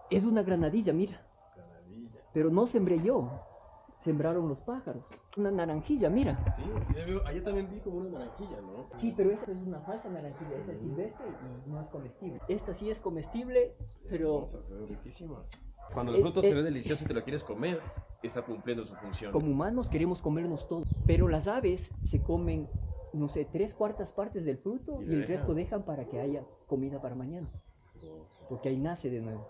Es una granadilla, mira. Granadilla. Pero no sembré yo. Sembraron los pájaros. Una naranjilla, mira. Sí, sí, allá también vi como una naranjilla, ¿no? Sí, pero esa es una falsa naranjilla. Esa es silvestre y no es comestible. Esta sí es comestible, pero Hermosa, se ve riquísima. Cuando el fruto se ve delicioso y te lo quieres comer, está cumpliendo su función. como humanos queremos comernos todo. Pero las aves se comen, no sé, 3/4 partes del fruto Y y le el dejan. resto dejan para que haya comida para mañana. Porque ahí nace de nuevo.